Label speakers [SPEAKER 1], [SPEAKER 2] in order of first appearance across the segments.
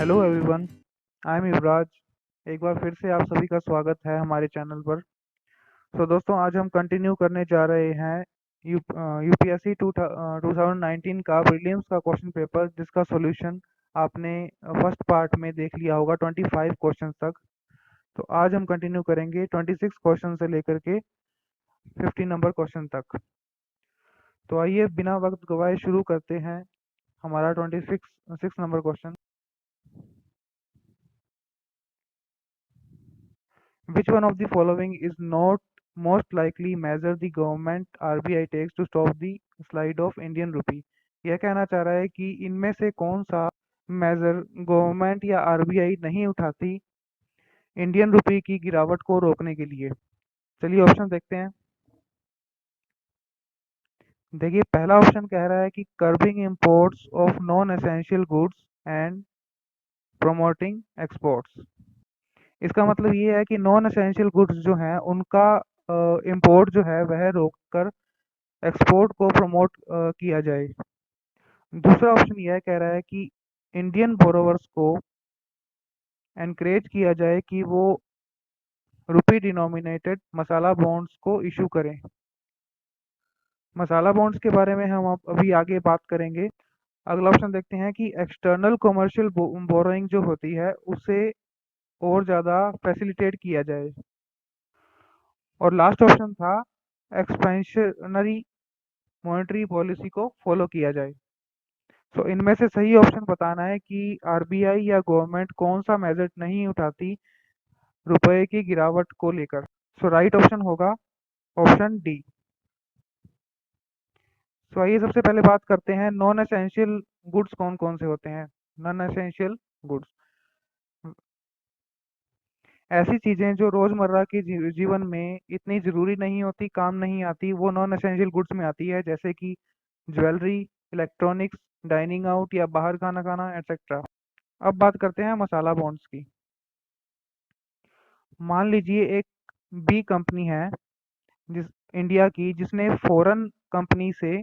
[SPEAKER 1] Hello everyone, I am युवराज। एक बार फिर से आप सभी का स्वागत है हमारे चैनल पर। दोस्तों, आज हम कंटिन्यू करने जा रहे हैं यूपीएससी 2019 का प्रीलिम्स का क्वेश्चन पेपर, जिसका सॉल्यूशन आपने फर्स्ट पार्ट में देख लिया होगा 25 क्वेश्चन तक। तो आज हम कंटिन्यू करेंगे 26 क्वेश्चन से लेकर के 50 नंबर क्वेश्चन तक। तो आइए बिना वक्त गवाए शुरू करते हैं हमारा 26 number question. Which one of the following is not most likely measure the government RBI takes to stop the slide of Indian rupee? यह कहना चाह रहा है कि इनमें से कौन सा मेजर गवर्नमेंट या आरबीआई नहीं उठाती इंडियन रुपी की गिरावट को रोकने के लिए। चलिए ऑप्शन देखते हैं। देखिए, पहला ऑप्शन कह रहा है कि curbing imports of non essential goods and promoting exports. इसका मतलब ये है कि नॉन एसेंशियल गुड्स जो हैं उनका इंपोर्ट जो है वह रोककर एक्सपोर्ट को प्रमोट किया जाए। दूसरा ऑप्शन यह कह रहा है कि इंडियन बोरोवर्स को एनकरेज किया जाए कि वो रुपी डिनोमिनेटेड मसाला बॉन्ड्स को इशू करें। मसाला बॉन्ड्स के बारे में हम अब अभी आगे बात करेंगे। अगला ऑप्शन देखते हैं कि एक्सटर्नल कमर्शियल बोरोइंग जो होती है उसे और ज़्यादा फैसिलिटेट किया जाए। और लास्ट ऑप्शन था एक्सपेंशनरी मॉनेटरी पॉलिसी को फॉलो किया जाए। तो इनमें से सही ऑप्शन बताना है कि आरबीआई या गवर्नमेंट कौन सा मेजर नहीं उठाती रुपए की गिरावट को लेकर। राइट ऑप्शन होगा ऑप्शन डी। आइए सबसे पहले बात करते हैं नॉन एसेंशियल गुड्स कौन कौन से होते हैं। नॉन एसेंशियल गुड्स ऐसी चीजें जो रोजमर्रा के जीवन में इतनी जरूरी नहीं होती, काम नहीं आती, वो नॉन एसेंशियल गुड्स में आती है, जैसे कि ज्वेलरी, इलेक्ट्रॉनिक्स, डाइनिंग आउट या बाहर खाना खाना एटसेट्रा। अब बात करते हैं मसाला बॉन्ड्स की। मान लीजिए एक बी कंपनी है जिस इंडिया की, जिसने फॉरेन कंपनी से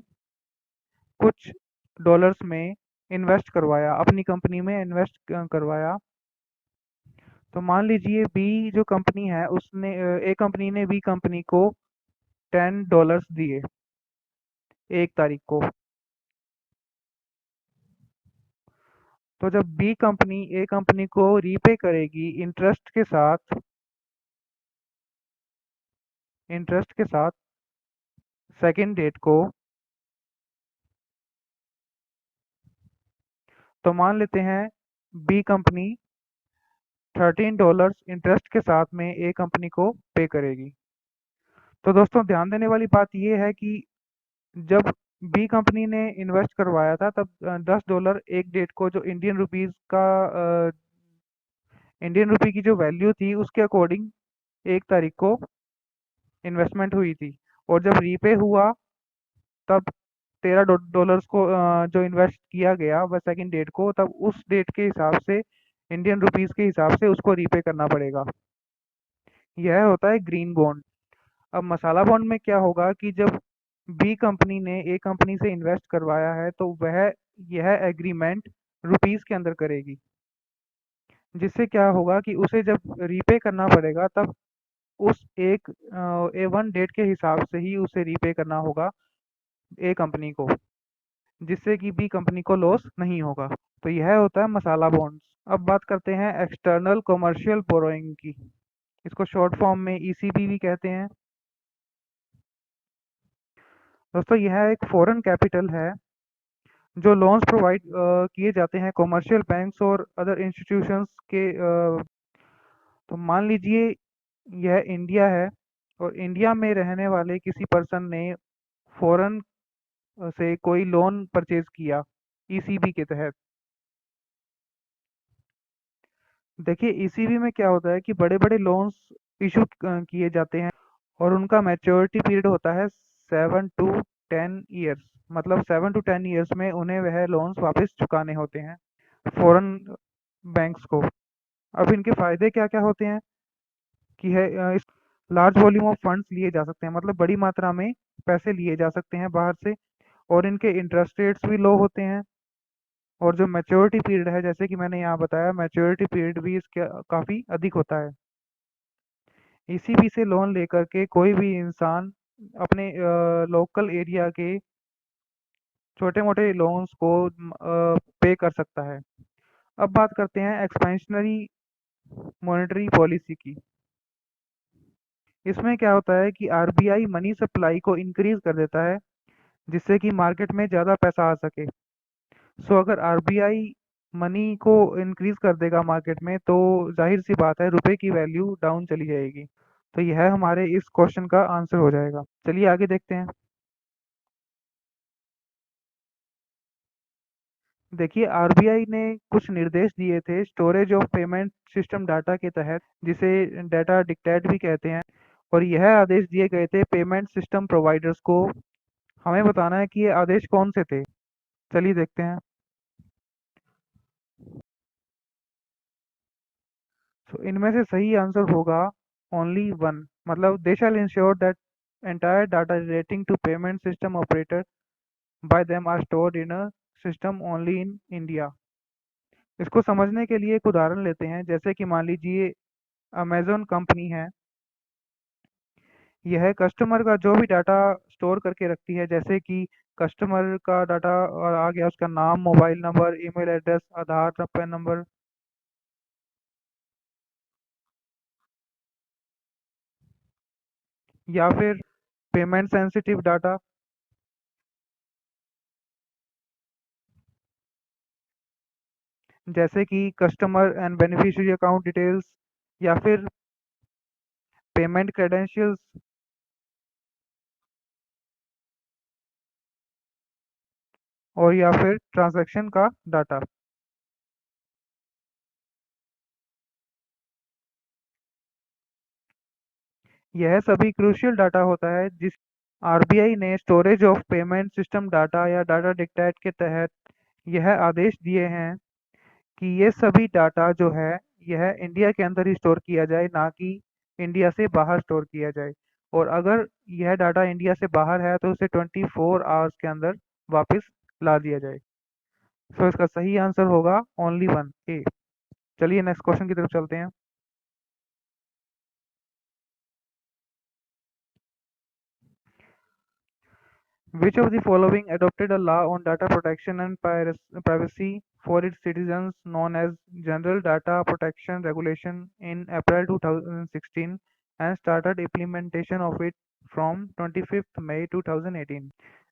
[SPEAKER 1] कुछ डॉलर्स में इन्वेस्ट करवाया, अपनी कंपनी में इन्वेस्ट करवाया। तो मान लीजिए बी जो कंपनी है उसने ए कंपनी ने बी कंपनी को $10 दिए 1 तारीख को। तो जब बी कंपनी ए कंपनी को रीपे करेगी इंटरेस्ट के साथ सेकंड डेट को, तो मान लेते हैं बी कंपनी $13 इंटरेस्ट के साथ में ए कंपनी को पे करेगी। तो दोस्तों, ध्यान देने वाली बात ये है कि जब बी कंपनी ने इन्वेस्ट करवाया था तब $10 एक डेट को, जो इंडियन रुपी की जो वैल्यू थी उसके अकॉर्डिंग 1 तारीख को इन्वेस्टमेंट हुई थी। और जब रीपे हुआ तब $13 को जो इन्वेस्ट किया गया वह सेकंड डेट को, तब उस डेट के हिसाब से, इंडियन रुपीस के हिसाब से उसको रीपे करना पड़ेगा। यह होता है ग्रीन बॉन्ड। अब मसाला बॉन्ड में क्या होगा कि जब बी कंपनी ने ए कंपनी से इन्वेस्ट करवाया है तो वह यह एग्रीमेंट रुपीस के अंदर करेगी, जिससे क्या होगा कि उसे जब रीपे करना पड़ेगा तब उस एक A1 डेट के हिसाब से ही उसे रीपे करना होगा ए कंपनी को, जिससे कि बी कंपनी को लॉस नहीं होगा। तो यह होता है मसाला बॉन्ड्स। अब बात करते हैं एक्सटर्नल कमर्शियल बोरोइंग की। इसको शॉर्ट फॉर्म में ईसीबी भी कहते हैं। दोस्तों, यह एक फॉरेन कैपिटल है जो लोन्स प्रोवाइड किए जाते हैं कमर्शियल बैंक्स और अदर इंस्टीट्यूशंस के। तो मान लीजिए यह इंडिया है और इंडिया में रहने वाले किसी पर्सन ने फॉरेन से कोई लोन परचेज किया ईसीबी के तहत। देखिए, ईसीबी में क्या होता है कि बड़े बड़े लोन्स इशू किए जाते हैं और उनका मैच्योरिटी पीरियड होता है 7 to 10 ईयर्स। मतलब 7 to 10 ईयर्स में उन्हें वह लोन्स वापस चुकाने होते हैं फॉरेन बैंक्स को। अब इनके फ़ायदे क्या-क्या होते हैं कि इस लार्ज वॉल्यूम ऑफ फंड्स लिए जा सकते हैं, मतलब बड़ी मात्रा में पैसे लिए जा सकते हैं बाहर से, और इनके इंटरेस्ट रेट्स भी लो होते हैं। और जो मैच्योरिटी पीरियड है, जैसे कि मैंने यहाँ बताया, मैच्योरिटी पीरियड भी इसका काफ़ी अधिक होता है। ईसीबी से लोन लेकर के कोई भी इंसान अपने लोकल एरिया के छोटे-मोटे लोन्स को पे कर सकता है। अब बात करते हैं एक्सपेंशनरी मॉनेटरी पॉलिसी की। इसमें क्या होता है कि आरबीआई मनी सप्लाई को इंक्रीज़ कर देता है, जिससे कि मार्केट में ज़्यादा पैसा आ सके। सो अगर आरबीआई मनी को इंक्रीज़ कर देगा मार्केट में, तो ज़ाहिर-सी बात है रुपए की वैल्यू डाउन चली जाएगी। तो यह हमारे इस क्वेश्चन का आंसर हो जाएगा। चलिए आगे देखते हैं। देखिए, आरबीआई ने कुछ निर्देश दिए थे storage of payment system data के तहत, जिसे डाटा डिक्टेट भी कहते हैं। और यह आदेश दिए गए थे पेमेंट सिस्टम प्रोवाइडर्स को। हमें बताना है कि ये आदेश कौन से थे। चलिए देखते हैं। तो इनमें से सही आंसर होगा ओनली वन, मतलब they shall ensure that entire data relating to payment system operator by them are stored in a system only in India. इसको समझने के लिए एक उदाहरण लेते हैं। जैसे कि मान लीजिए अमेज़न कंपनी है। यह कस्टमर का जो भी डाटा स्टोर करके रखती है, जैसे कि कस्टमर का डाटा और आ गया उसका नाम, मोबाइल नंबर, ईमेल एड्रेस, आधार, पैन नंबर, या फिर पेमेंट सेंसिटिव डाटा, जैसे कि customer and beneficiary account details, या फिर पेमेंट क्रेडेंशियल्स, और या फिर ट्रांजैक्शन का डाटा। यह सभी क्रूशियल डाटा होता है जिस आरबीआई ने storage of payment system data या डाटा डिक्टेट के तहत यह आदेश दिए हैं कि ये सभी डाटा जो है यह इंडिया के अंदर ही स्टोर किया जाए, ना कि इंडिया से बाहर स्टोर किया जाए। और अगर यह डाटा इंडिया से बाहर है तो उसे 24 आवर्स के अंदर वापस ला दिया जाए। सो इसका सही आंसर होगा ओनली वन ए। चलिए नेक्स्ट क्वेश्चन की तरफ चलते हैं। Which of the following adopted a law on data protection and privacy for its citizens known as General Data Protection Regulation in April 2016 and started implementation of it from 25th May 2018?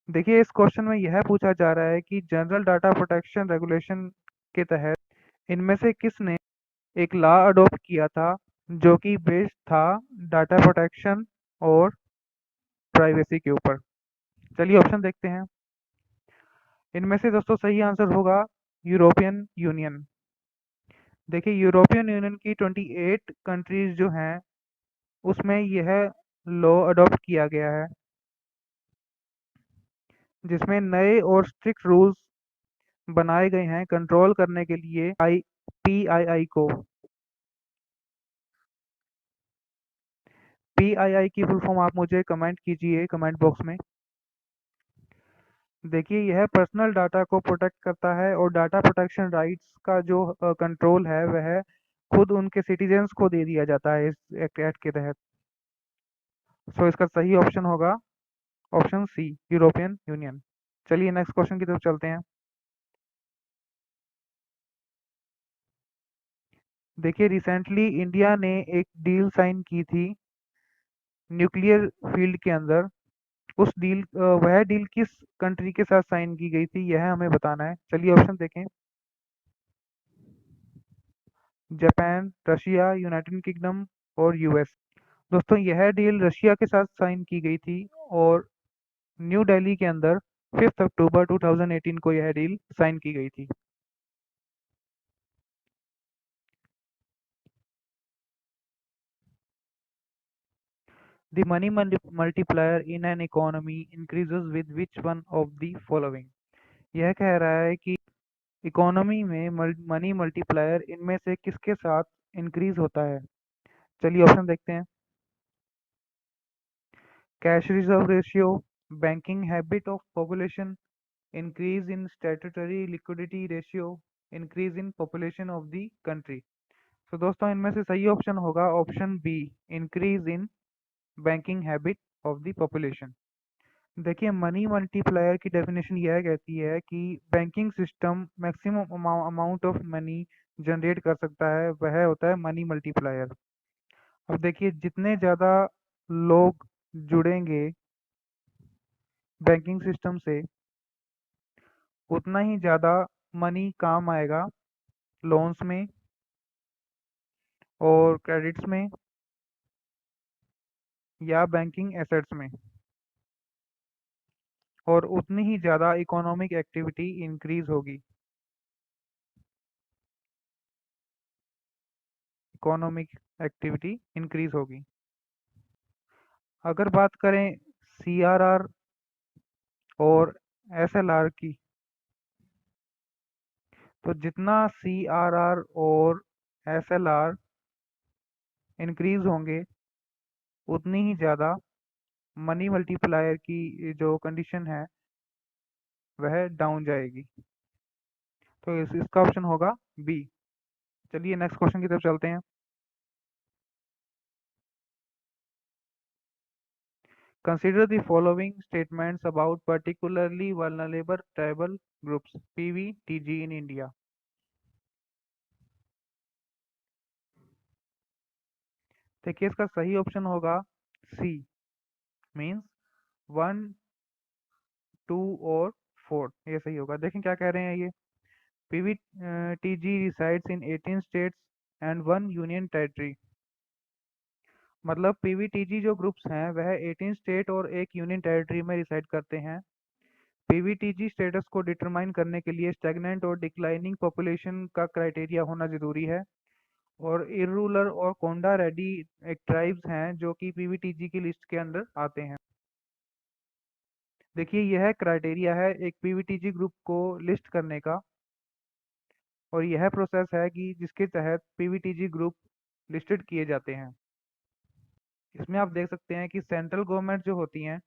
[SPEAKER 1] देखिए, इस question में यह पूछा जा रहा है कि general data protection regulation के तहत इनमें से किसने एक लॉ अडॉप्ट किया था जो कि बेस्ड था डाटा प्रोटेक्शन और प्राइवेसी के ऊपर। चलिए ऑप्शन देखते हैं। इनमें से दोस्तों सही आंसर होगा यूरोपियन यूनियन। देखिए, यूरोपियन यूनियन की 28 कंट्रीज जो हैं उसमें यह लॉ अडॉप्ट किया गया है, जिसमें नए और स्ट्रिक्ट रूल्स बनाए गए हैं कंट्रोल करने के लिए आई पीआईआई को। पीआईआई की फुल फॉर्म आप मुझे कमेंट कीजिए कमेंट बॉक्स में। देखिए, यह पर्सनल डाटा को प्रोटेक्ट करता है और डाटा प्रोटेक्शन राइट्स का जो कंट्रोल है वह खुद उनके सिटीजन्स को दे दिया जाता है इस एक्ट के तहत। सो इसका सही ऑप्शन होगा ऑप्शन सी, यूरोपियन यूनियन। चलिए नेक्स्ट क्वेश्चन की तरफ चलते हैं। देखिए, रिसेंटली इंडिया ने एक डील साइन की थी न्यूक्लियर फील्ड के अंदर। उस डील वह डील किस कंट्री के साथ साइन की गई थी यह हमें बताना है। चलिए ऑप्शन देखें। जापान, रशिया, यूनाइटेड किंगडम और यूएस। दोस्तों, यह डील रशिया के साथ साइन की गई थी और न्यू दिल्ली के अंदर 5 अक्टूबर 2018 को यह डील साइन की गई थी। The money multiplier in an economy increases with which one of the following? यह कह रहा है कि इकोनॉमी में मनी मल्टीप्लायर इनमें से किसके साथ इंक्रीज होता है। चलिए ऑप्शन देखते हैं। Cash reserve ratio, banking habit of population, increase in statutory liquidity ratio, increase in population of the country। तो दोस्तों इनमें से सही ऑप्शन होगा option B, increase in banking habit of the population. देखिए मनी मल्टीप्लायर की डेफिनेशन यह कहती है कि banking system maximum amount of money generate कर सकता है, वह होता है मनी मल्टीप्लायर। अब देखिए जितने ज़्यादा लोग जुड़ेंगे बैंकिंग सिस्टम से, उतना ही ज़्यादा मनी काम आएगा लोन्स में और क्रेडिट्स में या बैंकिंग एसेट्स में, और उतनी ही ज़्यादा इकोनॉमिक एक्टिविटी इंक्रीज होगी। इकोनॉमिक एक्टिविटी इंक्रीज होगी। अगर बात करें सीआरआर और एसएलआर की, तो जितना सीआरआर और एसएलआर इंक्रीज होंगे, उतनी ही ज़्यादा मनी मल्टीप्लायर की जो कंडीशन है वह डाउन जाएगी। तो इसका ऑप्शन होगा बी। चलिए नेक्स्ट क्वेश्चन की तरफ चलते हैं। Consider the following statements about particularly vulnerable tribal groups PVTG in India. देखिए इसका सही ऑप्शन होगा सी, मीन्स 1, 2 और 4, ये सही होगा। देखें क्या कह रहे हैं ये। PVTG resides in 18 states and 1 union territory. मतलब पीवीटीजी जो ग्रुप्स हैं वह 18 स्टेट और 1 यूनियन टेरिटरी में रिसाइड करते हैं। पीवीटीजी स्टेटस को डिटरमाइन करने के लिए स्टैग्नेंट और डिक्लाइनिंग पॉपुलेशन का क्राइटेरिया होना जरूरी है। और इर्रूलर और कोंडा रेड्डी एक ट्राइब्स हैं जो कि पीवीटीजी की लिस्ट के अंदर आते हैं। देखिए यह क्राइटेरिया है एक पीवीटीजी ग्रुप को लिस्ट करने का, और यह प्रोसेस है कि जिसके तहत पीवीटीजी ग्रुप लिस्टेड किए जाते हैं। इसमें आप देख सकते हैं कि सेंट्रल गवर्नमेंट जो होती हैं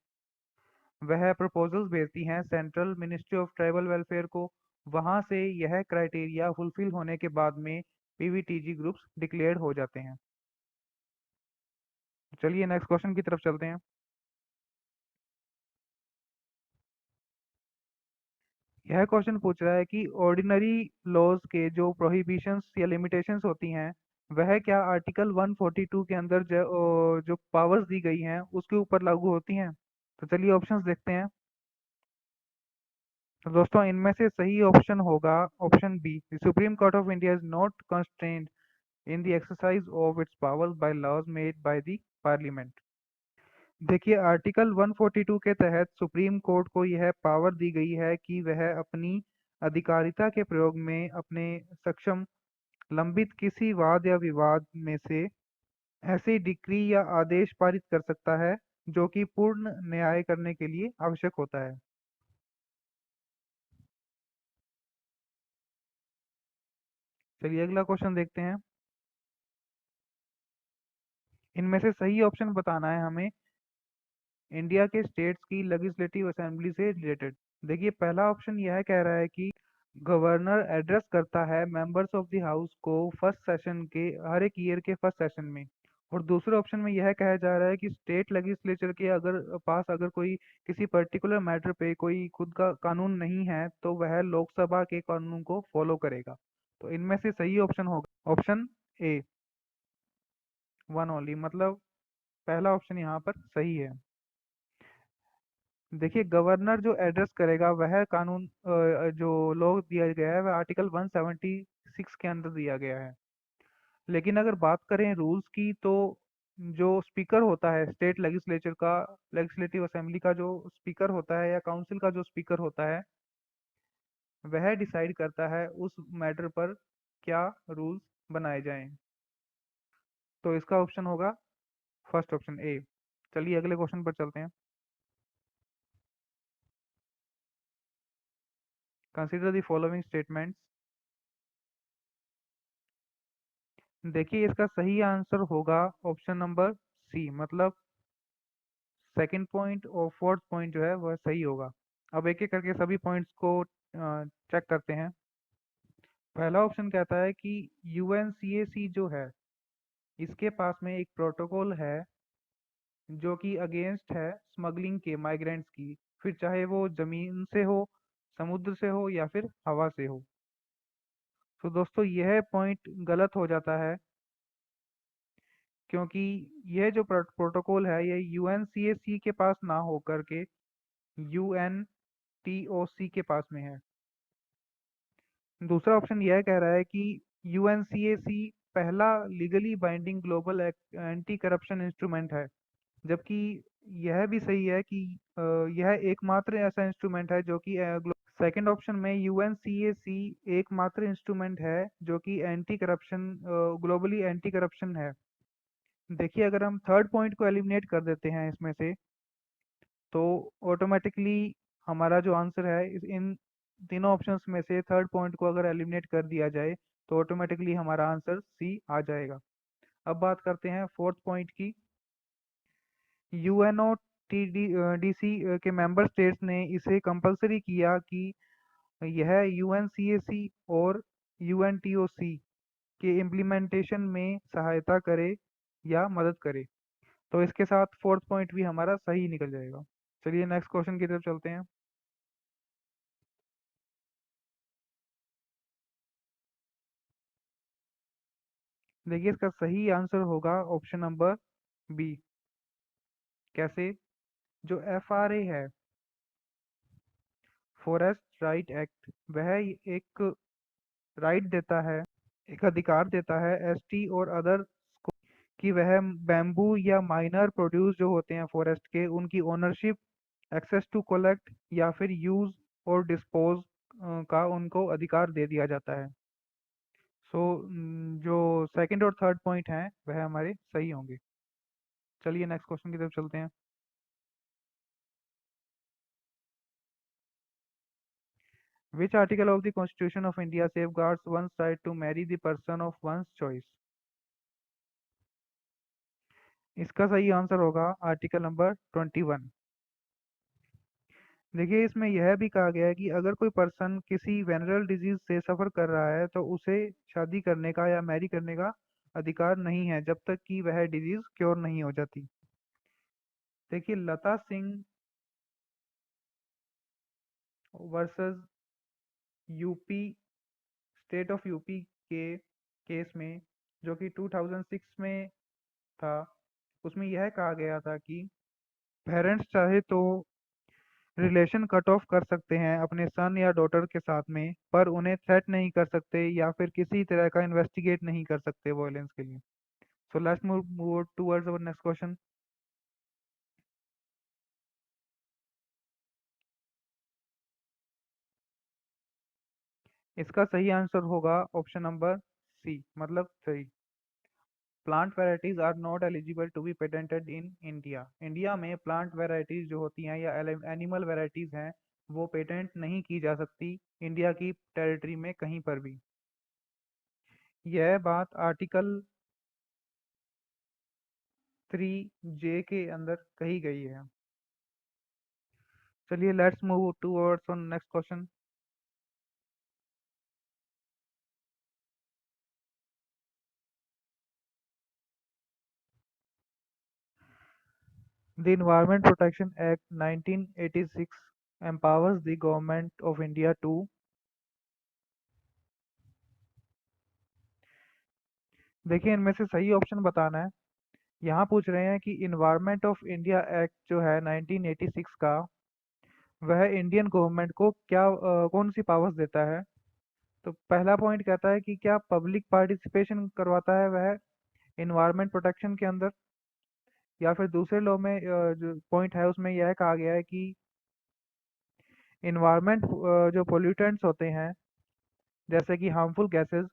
[SPEAKER 1] वह प्रपोजल्स भेजती हैं central ministry of tribal welfare को। वहाँ से यह क्राइटेरिया फुलफिल होने के बाद में पीवीटीजी ग्रुप्स डिक्लेयर्ड हो जाते हैं। चलिए नेक्स्ट क्वेश्चन की तरफ चलते हैं। यह क्वेश्चन पूछ रहा है कि ऑर्डिनरी लॉज के जो प्रोहिबिशंस या लिमिटेशंस होती हैं वह क्या आर्टिकल 142 के अंदर जो पावर्स दी गई हैं उसके ऊपर लागू होती हैं। तो चलिए ऑप्शंस देखते हैं। तो दोस्तों इनमें से सही ऑप्शन होगा option B, the supreme court of India is not constrained in the exercise of its powers by laws made by the parliament. देखिए आर्टिकल 142 के तहत सुप्रीम कोर्ट को यह पावर दी गई है कि वह अपनी अधिकारिता के प्रयोग में अपने सक्षम लंबित किसी वाद या विवाद में से ऐसी डिक्री या आदेश पारित कर सकता है जो कि पूर्ण न्याय करने के लिए आवश्यक होता है। चलिए अगला क्वेश्चन देखते हैं। इनमें से सही ऑप्शन बताना है हमें इंडिया के स्टेट्स की लेजिस्लेटिव असेंबली से रिलेटेड। देखिए पहला ऑप्शन यह कह रहा है कि गवर्नर एड्रेस करता है मेंबर्स ऑफ द हाउस को फर्स्ट सेशन के हर एक ईयर के फर्स्ट सेशन में। और दूसरे ऑप्शन में यह कहा जा रहा है कि स्टेट लेजिस्लेचर के अगर पास अगर कोई किसी पर्टिकुलर मैटर पे कोई खुद का कानून नहीं है तो वह लोकसभा के कानून को फॉलो करेगा। तो इनमें से सही ऑप्शन होगा ऑप्शन ए, 1 ओनली, मतलब पहला ऑप्शन यहाँ पर सही है। देखिए गवर्नर जो एड्रेस करेगा वह कानून जो लॉ दिया गया है वह आर्टिकल 176 के अंदर दिया गया है। लेकिन अगर बात करें रूल्स की तो जो स्पीकर होता है स्टेट लेजिस्लेचर का, लेजिस्लेटिव असेंबली का जो स्पीकर होता है या काउंसिल का जो स्पीकर होता है वह डिसाइड करता है उस मैटर पर क्या रूल्स बनाए जाएं। तो इसका ऑप्शन होगा फर्स्ट ऑप्शन ए। चलिए अगले क्वेश्चन पर चलते हैं। Consider the following statements. देखिए इसका सही आंसर होगा ऑप्शन नंबर सी, मतलब सेकंड पॉइंट और फोर्थ पॉइंट जो है वह सही होगा। अब एक एक करके सभी पॉइंट्स को चेक करते हैं। पहला ऑप्शन कहता है कि यूएनसीएसी जो है इसके पास में एक प्रोटोकॉल है जो कि अगेंस्ट है स्मगलिंग के माइग्रेंट्स की, फिर चाहे वो ज़मीन से हो, समुद्र से हो या फिर हवा से हो। तो दोस्तों यह पॉइंट गलत हो जाता है, क्योंकि यह जो प्रोटोकॉल है ये यूएनसीएसी के पास ना हो करके यूएनटीओसी के पास में है। दूसरा ऑप्शन यह कह रहा है कि यूएनसीएसी पहला legally binding global anti corruption instrument है, जबकि यह भी सही है कि यह एकमात्र ऐसा इंस्ट्रूमेंट है जो कि सेकंड ऑप्शन में यूएनसीएसी एकमात्र इंस्ट्रूमेंट है जो कि anti corruption globally anti corruption है। देखिए अगर हम थर्ड पॉइंट को एलिमिनेट कर देते हैं इसमें से, तो ऑटोमेटिकली हमारा जो आंसर है इन तीनों ऑप्शंस में से थर्ड पॉइंट को अगर एलिमिनेट कर दिया जाए तो ऑटोमेटिकली हमारा आंसर सी आ जाएगा। अब बात करते हैं फोर्थ पॉइंट की। यूएनओ डीसी के मेंबर स्टेट्स ने इसे कंपलसरी किया कि यह यूएनसीएसी और यूएनटीओसी के इम्प्लीमेंटेशन में सहायता करे या मदद करे। तो इसके साथ फोर्थ पॉइंट भी हमारा सही निकल जाएगा। चलिए नेक्स्ट क्वेश्चन की तरफ चलते हैं। देखिए इसका सही आंसर होगा ऑप्शन नंबर बी। कैसे? जो एफआरए है, फॉरेस्ट राइट एक्ट, वह एक राइट देता है, एक अधिकार देता है एसटी और अदर कि वह बैम्बू या माइनर प्रोड्यूस जो होते हैं फॉरेस्ट के उनकी ओनरशिप, एक्सेस टू कलेक्ट या फिर यूज और डिस्पोज का उनको अधिकार दे दिया जाता है। सो जो सेकंड और थर्ड पॉइंट हैं वह हमारे सही होंगे। चलिए नेक्स्ट क्वेश्चन की तरफ चलते हैं। Which article of the constitution of India safeguards one's right to marry the person of one's choice? इसका सही आंसर होगा आर्टिकल नंबर 21। देखिए इसमें यह भी कहा गया है कि अगर कोई पर्सन किसी वेनरल डिजीज से सफ़र कर रहा है तो उसे शादी करने का या मैरी करने का अधिकार नहीं है जब तक कि वह डिजीज क्योर नहीं हो जाती। देखिए Lata Singh versus UP, state of UP के केस में जो कि 2006 में था, उसमें यह कहा गया था कि पेरेंट्स चाहे तो रिलेशन कट ऑफ कर सकते हैं अपने सन या डॉटर के साथ में, पर उन्हें थ्रेट नहीं कर सकते या फिर किसी तरह का इन्वेस्टिगेट नहीं कर सकते वायलेंस के लिए। So let's move towards our next question. इसका सही आंसर होगा ऑप्शन नंबर सी, मतलब सही। Plant varieties are not eligible to be patented in India. India में प्लांट वेराइटीज जो होती हैं या एनिमल वेराइटीज हैं वो पेटेंट नहीं की जा सकती इंडिया की टेरिटरी में कहीं पर भी। यह बात आर्टिकल 3J के अंदर कही गई है। चलिए let's move towards on next question. The Environment Protection Act 1986 empowers the government of India to। देखिए इनमें से सही ऑप्शन बताना है। यहाँ पूछ रहे हैं कि इन्वायरमेंट ऑफ इंडिया एक्ट जो है 1986 का, वह इंडियन गवर्नमेंट को क्या कौन सी पावर्स देता है। तो पहला पॉइंट कहता है कि क्या पब्लिक पार्टिसिपेशन करवाता है वह इन्वायरमेंट प्रोटेक्शन के अंदर, या फिर दूसरे लॉ में जो पॉइंट है उसमें यह कहा गया है कि इन्वायरमेंट जो पोल्यूटेंट्स होते हैं जैसे कि हार्मफुल गैसेस,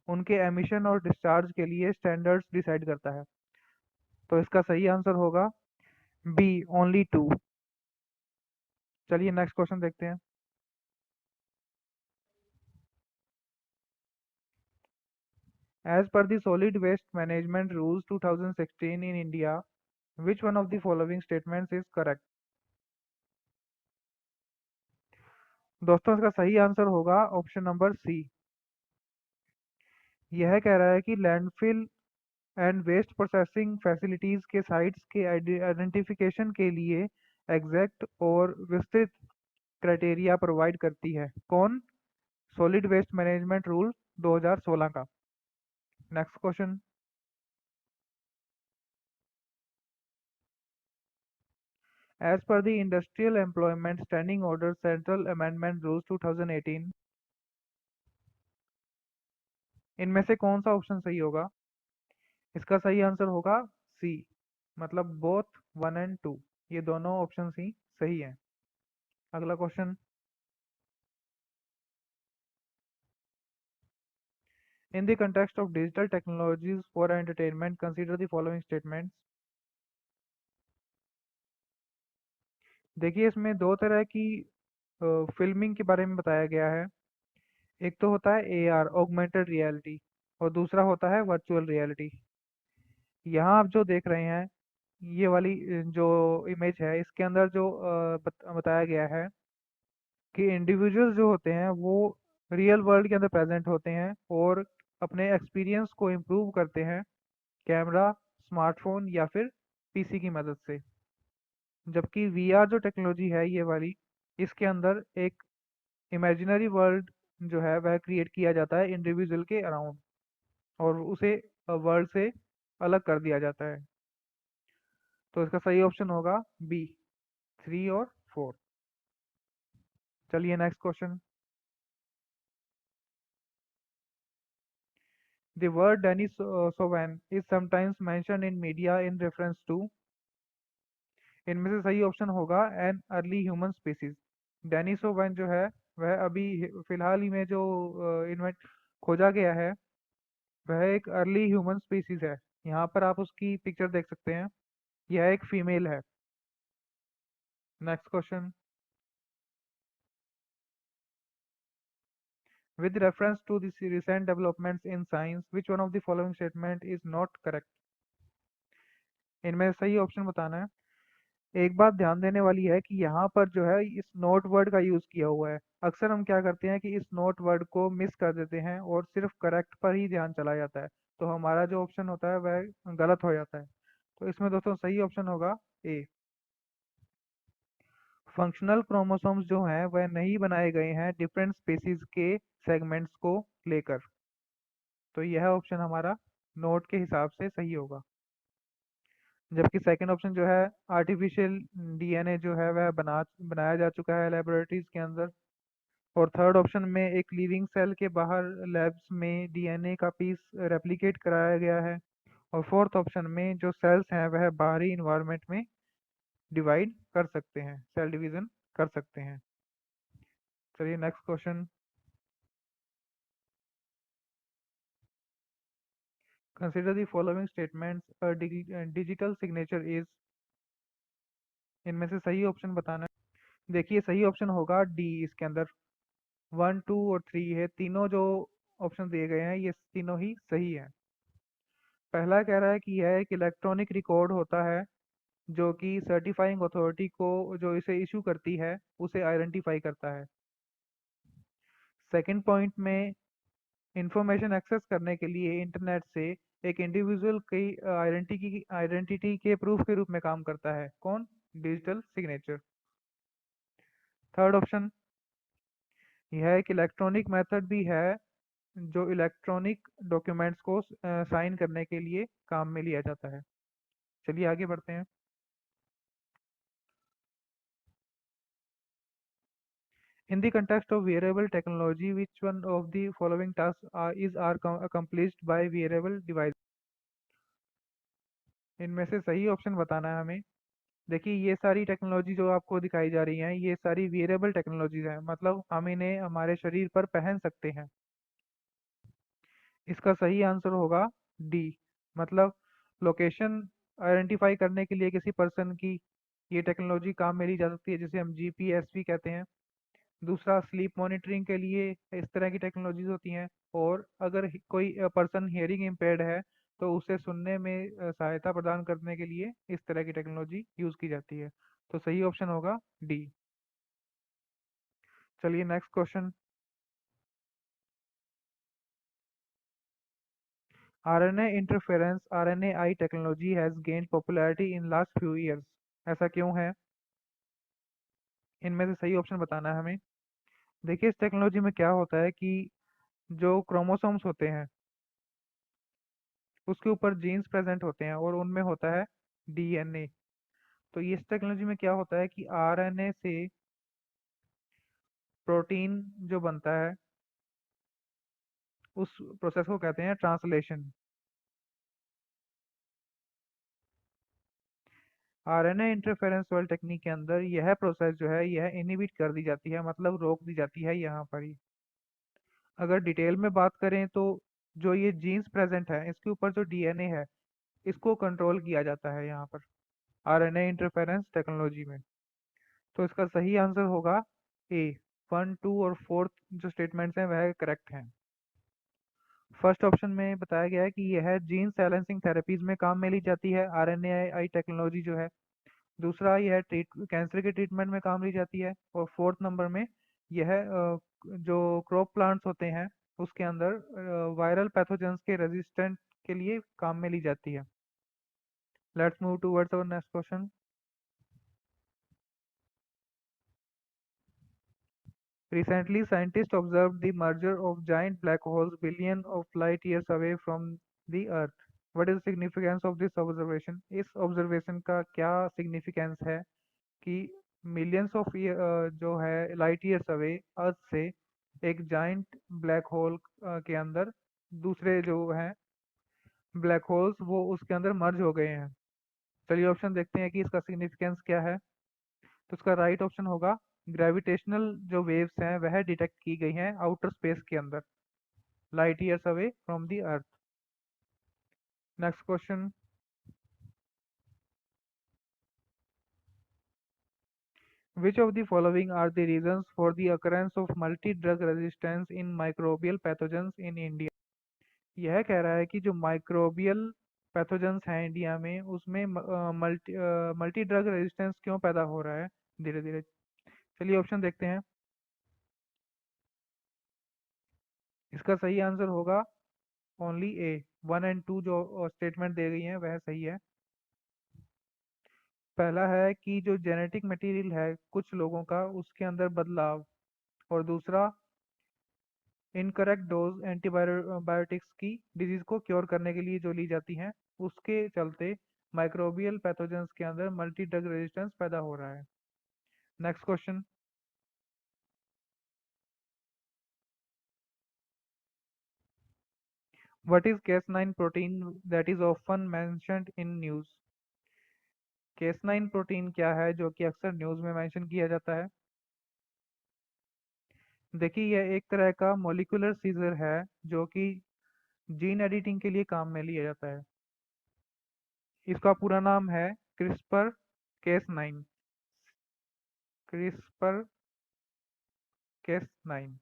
[SPEAKER 1] उनके एमिशन और डिस्चार्ज के लिए स्टैंडर्ड्स डिसाइड करता है। तो इसका सही आंसर होगा बी, ओनली टू। चलिए नेक्स्ट क्वेश्चन देखते हैं। As per the solid waste management rules 2016 in India, which one of the following statements is correct? दोस्तों इसका सही आंसर होगा ऑप्शन नंबर सी। यह कह रहा है कि landfill and waste processing facilities के साइट्स के आइडेंटिफिकेशन के लिए एग्जैक्ट और विस्तृत क्राइटेरिया प्रोवाइड करती है। कौन? सॉलिड वेस्ट मैनेजमेंट रूल 2016 का। Next question. As per the industrial employment standing order central amendment rules 2018, इनमें से कौन सा ऑप्शन सही होगा? इसका सही आंसर होगा सी, मतलब बोथ 1 एंड 2, ये दोनों ऑप्शन ही सही हैं। अगला question. In the context of digital technologies for entertainment consider the following statements. देखिए इसमें दो तरह की फिल्मिंग के बारे में बताया गया है। एक तो होता है एआर ऑगमेंटेड रियलिटी, और दूसरा होता है वर्चुअल रियलिटी। यहाँ आप जो देख रहे हैं, ये वाली जो इमेज है, इसके अंदर जो बताया गया है कि इंडिविजुअल्स जो होते हैं वो रियल वर्ल्ड के अंदर प्रेजेंट होते हैं और अपने एक्सपीरियंस को इम्प्रूव करते हैं कैमरा, स्मार्टफोन या फिर पीसी की मदद से। जबकि वीआर जो टेक्नोलॉजी है ये वाली, इसके अंदर एक इमेजिनरी वर्ल्ड जो है वह क्रिएट किया जाता है इंडिविजुअल के अराउंड, और उसे वर्ल्ड से अलग कर दिया जाता है। तो इसका सही ऑप्शन होगा बी, 3 और 4। चलिए next question. The word Denisovan is sometimes mentioned in media in reference to, इनमें से सही ऑप्शन होगा an early human species. Denisovan जो है वह अभी फिलहाल ही में जो इन्वेंट खोजा गया है, वह एक अर्ली ह्यूमन स्पीसीज है। यहाँ पर आप उसकी पिक्चर देख सकते हैं, यह एक फीमेल है। Next question. With reference to the recent developments in science, which one of the following statement is not correct? इनमें से सही ऑप्शन बताना है। एक बात ध्यान देने वाली है कि यहाँ पर जो है इस नोट वर्ड का यूज़ किया हुआ है। अक्सर हम क्या करते हैं कि इस नोट वर्ड को मिस कर देते हैं और सिर्फ करेक्ट पर ही ध्यान चला जाता है, तो हमारा जो ऑप्शन होता है वह गलत हो जाता है। तो इसमें दोस्तों सही ऑप्शन होगा ए। फंक्शनल क्रोमोसोम्स जो हैं वह नहीं बनाए गए हैं डिफरेंट स्पेसीज के सेगमेंट्स को लेकर। तो यह ऑप्शन हमारा नोट के हिसाब से सही होगा। जबकि सेकंड ऑप्शन जो है आर्टिफिशियल डीएनए जो है वह बनाया जा चुका है लेबोरेटरीज के अंदर। और थर्ड ऑप्शन में एक लिविंग सेल के बाहर लैब्स में डीएनए का पीस रेप्लिकेट कराया गया है। और फोर्थ ऑप्शन में जो सेल्स हैं वह बाहरी इन्वायरमेंट में डिवाइड कर सकते हैं, सेल डिवीजन कर सकते हैं। चलिए next question. Consider the following statements, digital signature is, इनमें से सही ऑप्शन बताना है। देखिए सही ऑप्शन होगा डी। इसके अंदर 1, 2 और 3 है, तीनों जो ऑप्शन दिए गए हैं ये तीनों ही सही हैं। पहला कह रहा है कि यह एक इलेक्ट्रॉनिक रिकॉर्ड होता है जो कि सर्टिफाइंग अथॉरिटी को जो इसे इशू करती है उसे आइडेंटिफाई करता है। सेकंड पॉइंट में इंफॉर्मेशन एक्सेस करने के लिए इंटरनेट से एक इंडिविजुअल की आइडेंटिटी के प्रूफ के रूप में काम करता है। कौन? Digital signature. थर्ड ऑप्शन, यह एक इलेक्ट्रॉनिक मेथड भी है जो इलेक्ट्रॉनिक डॉक्यूमेंट्स को साइन करने के लिए काम में लिया जाता है। चलिए आगे बढ़ते हैं। In the context of wearable technology, which one of the following tasks are accomplished by wearable device? इनमें से सही ऑप्शन बताना है हमें। देखिए ये सारी टेक्नोलॉजी जो आपको दिखाई जा रही हैं ये सारी वेरेबल टेक्नोलॉजीज हैं, मतलब हम इन्हें हमारे शरीर पर पहन सकते हैं। इसका सही आंसर होगा डी, मतलब लोकेशन आइडेंटिफाई करने के लिए किसी पर्सन की ये टेक्नोलॉजी काम में ली जा सकती है, जिसे हम जीपीएस भी कहते हैं। दूसरा, स्लीप मॉनिटरिंग के लिए इस तरह की टेक्नोलॉजीज होती हैं। और अगर कोई पर्सन हियरिंग इम्पेयर्ड है तो उसे सुनने में सहायता प्रदान करने के लिए इस तरह की टेक्नोलॉजी यूज़ की जाती है। तो सही ऑप्शन होगा डी। चलिए next question. RNA interference RNAi technology has gained popularity in last few years। ऐसा क्यों है? इनमें से सही ऑप्शन बताना है हमें। देखिए इस टेक्नोलॉजी में क्या होता है कि जो क्रोमोसोम्स होते हैं उसके ऊपर जीन्स प्रेजेंट होते हैं और उनमें होता है डीएनए। तो इस टेक्नोलॉजी में क्या होता है कि आरएनए से प्रोटीन जो बनता है उस प्रोसेस को कहते हैं ट्रांसलेशन। आरएनए इंटरफेरेंस वाली टेक्निक के अंदर यह प्रोसेस जो है यह इनहिबिट कर दी जाती है, मतलब रोक दी जाती है यहाँ पर ही। अगर डिटेल में बात करें तो जो ये जीन्स प्रेजेंट है इसके ऊपर जो डीएनए है इसको कंट्रोल किया जाता है यहाँ पर आरएनए इंटरफेरेंस टेक्नोलॉजी में। तो इसका सही आंसर होगा ए। 1, 2 और 4th जो स्टेटमेंट्स हैं वह करेक्ट हैं। फर्स्ट ऑप्शन में बताया गया है कि यह जीन साइलेंसिंग थेरेपीज में काम में ली जाती है आरएनएआई टेक्नोलॉजी जो है। दूसरा यह कैंसर के ट्रीटमेंट में काम ली जाती है। और फोर्थ नंबर में यह जो क्रॉप प्लांट्स होते हैं उसके अंदर वायरल पैथोजेंस के रेजिस्टेंट के लिए काम में ली जाती है। Let's move towards our next question. Recently, scientists observed the merger of giant black holes billion of light years away from the Earth. What is the significance of this observation? इस observation का क्या significance है कि millions of जो है light years away अर्थ से एक giant black hole के अंदर दूसरे जो हैं black holes वो उसके अंदर merge हो गए हैं। चलिए ऑप्शन देखते हैं कि इसका significance क्या है। तो इसका राइट ऑप्शन होगा ग्रेविटेशनल जो वेव्स हैं वह डिटेक्ट की गई हैं आउटर स्पेस के अंदर light years away from the earth. Next question. Which of the following are the reasons for the occurrence of multi drug resistance in microbial pathogens in India. यह कह रहा है कि जो माइक्रोबियल पैथोजेंस हैं India में उसमें मल्टी ड्रग रेजिस्टेंस क्यों पैदा हो रहा है धीरे धीरे। चलिए ऑप्शन देखते हैं। इसका सही आंसर होगा ओनली ए। 1 एंड 2 जो स्टेटमेंट दे गई हैं वह सही है। पहला है कि जो जेनेटिक मटेरियल है कुछ लोगों का उसके अंदर बदलाव। और दूसरा इनकरेक्ट डोज एंटीबायोटिक्स की डिजीज को क्योर करने के लिए जो ली जाती हैं उसके चलते माइक्रोबियल पैथोजेंस के अंदर मल्टी ड्रग रेजिस्टेंस पैदा हो रहा है। Next question. What is Cas9 protein that is often mentioned in news. Cas9 protein क्या है जो कि अक्सर न्यूज़ में मेंशन किया जाता है। देखिए यह एक तरह का मॉलिक्यूलर सीजर है जो कि जीन एडिटिंग के लिए काम में लिया जाता है। इसका पूरा नाम है क्रिस्पर केस 9। CRISPR case 9।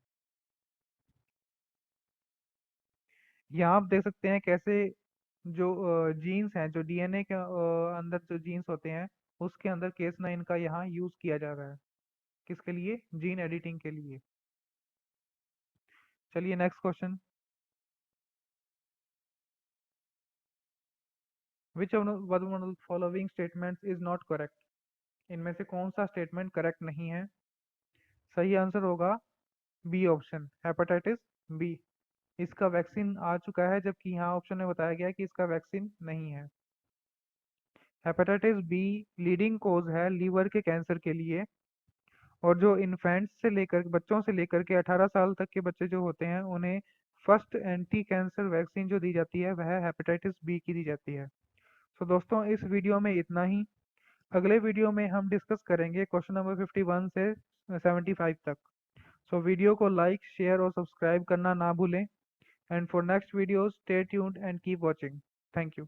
[SPEAKER 1] यहाँ आप देख सकते हैं कैसे जो जीन्स हैं जो डीएनए के अंदर जो जीन्स होते हैं उसके अंदर Cas9 का यहाँ यूज किया जा रहा है। किसके लिए? जीन एडिटिंग के लिए। चलिए next question. Which one of following statements is not correct. इनमें से कौन सा स्टेटमेंट करेक्ट नहीं है। सही आंसर होगा बी ऑप्शन हेपेटाइटिस बी। इसका वैक्सीन आ चुका है जबकि यहाँ ऑप्शन में बताया गया है कि इसका वैक्सीन नहीं है। हेपेटाइटिस बी लीडिंग कोज है लीवर के कैंसर के लिए। और जो इन्फेंट्स से लेकर बच्चों से लेकर के 18 साल तक के बच्चे जो होते हैं उन्हें फर्स्ट एंटी कैंसर वैक्सीन जो दी जाती है वह हेपेटाइटिस बी की दी जाती है। तो दोस्तों इस वीडियो में इतना ही। अगले वीडियो में हम डिस्कस करेंगे क्वेश्चन नंबर 51 से 75 तक। सो वीडियो को लाइक शेयर और सब्सक्राइब करना ना भूलें। And for next videos stay tuned and keep watching. Thank you.